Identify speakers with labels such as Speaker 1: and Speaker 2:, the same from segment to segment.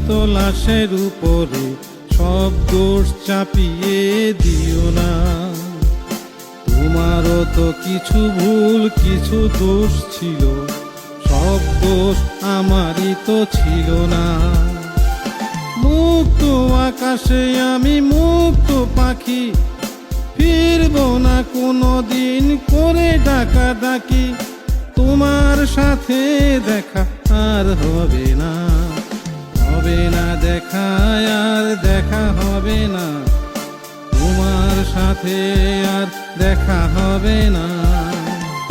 Speaker 1: মৃত লাশের উপরে সব দোষ চাপিয়ে দিও না। তোমারও তো কিছু ভুল কিছু দোষ ছিল, সব দোষ আমারই তো ছিল না। মুক্ত আকাশে আমি মুক্ত পাখি, ফিরবো না কোনো দিন করে ডাকাডাকি। তোমার সাথে দেখা আর হবে না, হবে না দেখা আর দেখা হবে না। তোমার সাথে আর দেখা হবে না।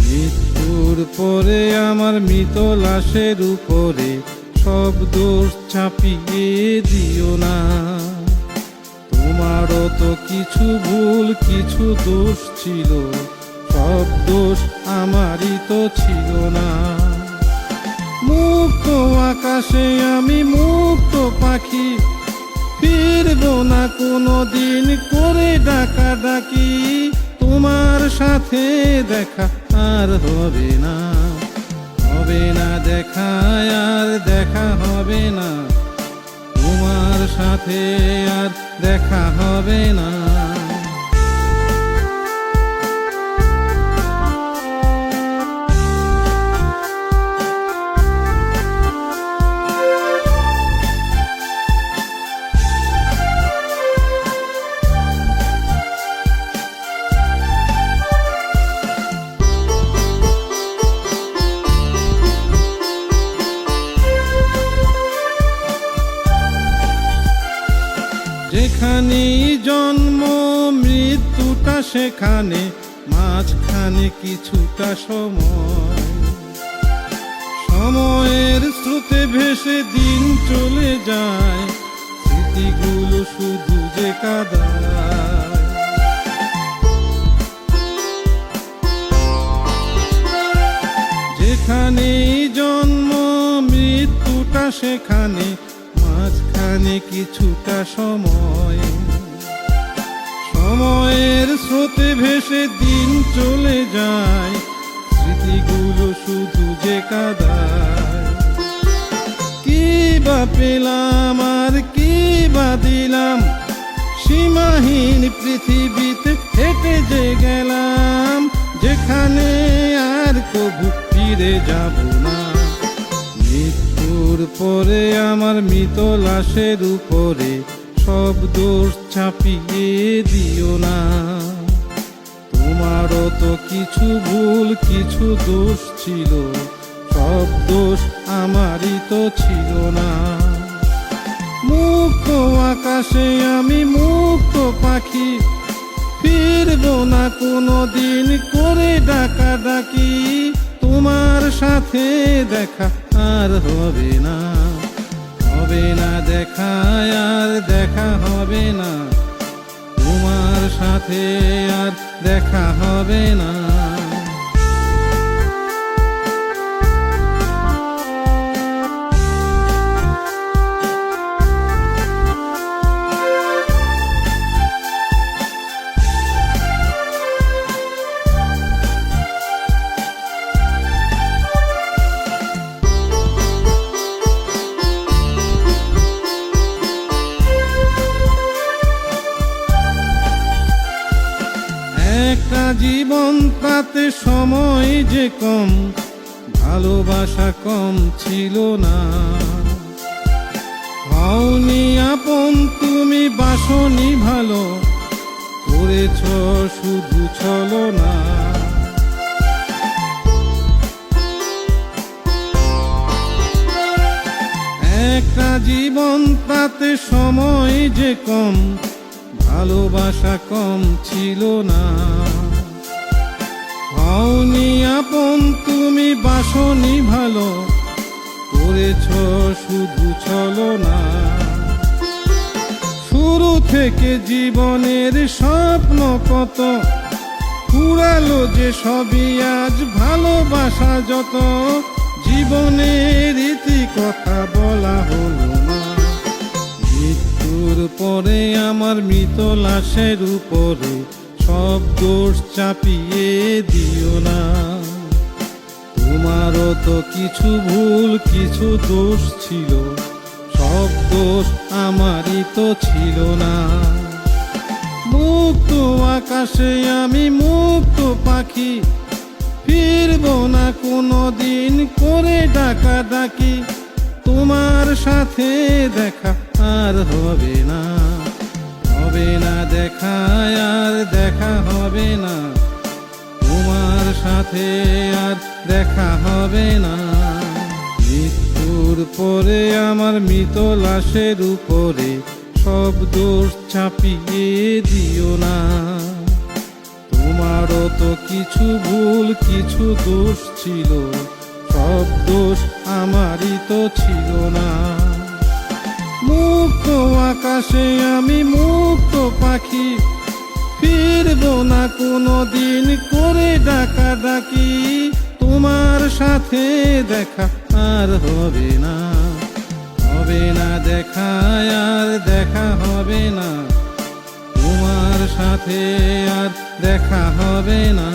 Speaker 1: মৃত্যুর পরে আমার মৃত লাশের উপরে সব দোষ চাপিয়ে দিও না। তোমারও তো কিছু ভুল কিছু দোষ ছিল, সব দোষ আমারই তো ছিল না। মুক্ত আকাশে আমি মুক্ত পাখি, ফিরবো না কোনো দিন করে ডাকাডাকি। তোমার সাথে দেখা আর হবে না, হবে না দেখা আর দেখা হবে না। তোমার সাথে আর দেখা হবে না। যেখানেই জন্ম মৃত্যুটা সেখানে, মাঝখানে কিছুটা সময়। সময়ের স্রোতে ভেসে দিন চলে যায়, স্মৃতিগুলো শুধু যে কাঁদায়। যেখানেই জন্ম মৃত্যুটা সেখানে, মাঝখানে কিছুটা সময়। সময়ের স্রোতে ভেসে দিন চলে যায়, স্মৃতিগুলো শুধু যে কাঁদায়। কি বা পেলাম আর কি বা দিলাম, সীমাহীন পৃথিবীতে হেঁটে যে গেলাম, যেখানে আর কবু ফিরে যাব না। মৃত্যুর পরে আমার মৃত লাশের উপরে সব দোষ চাপিয়ে দিও না। তোমারও তো কিছু ভুল কিছু দোষ ছিল, সব দোষ আমারই তো ছিল না। মুক্ত আকাশে আমি মুক্ত পাখি, ফিরবো না কোনো দিন করে ডাকাডাকি। তোমার সাথে দেখা আর হবে না, হবে না দেখা আর দেখা হবে না। তোমার সাথে আর দেখা হবে না। একটা জীবন তাতে সময় যে কম, ভালোবাসা কম ছিল না। হওনি আপন তুমি বাসনি ভালো, করেছ শুধু ছলনা। একটা জীবন তাতে সময় যে কম, ভালোবাসা কম ছিল না। হওনি আপন তুমি বাসনি ভালো, করেছ শুধু ছলনা। শুরু থেকে জীবনের স্বপ্ন কত, ফুরালো যে সবই আজ ভালোবাসা যত। জীবনের ইতি কথা বলা হলো না। মৃত্যুর পরে আমার মৃত লাশের উপরে সব দোষ চাপিয়ে দিও না। তোমারও তো কিছু ভুল কিছু দোষ ছিল, সব দোষ দোষ আমারই তো ছিল না। মুক্ত আকাশে আমি মুক্ত পাখি, ফিরবো না কোনো দিন করে ডাকাডাকি। তোমার সাথে দেখা আর হবে না, হবে না দেখা, আর দেখা হবে না। তোমার সাথে আর দেখা হবে না। মৃত্যুর পরে আমার মৃত লাশের উপরে সব দোষ চাপিয়ে দিও না। তোমারও তো কিছু ভুল কিছু দোষ ছিল, সব দোষ আমারই তো ছিল না। মুক্ত আকাশে আমি মুক্ত পাখি, ফিরবো না কোনো দিন করে ডাকাডাকি। তোমার সাথে দেখা আর হবে না, হবে না দেখা, আর দেখা হবে না। তোমার সাথে আর দেখা হবে না।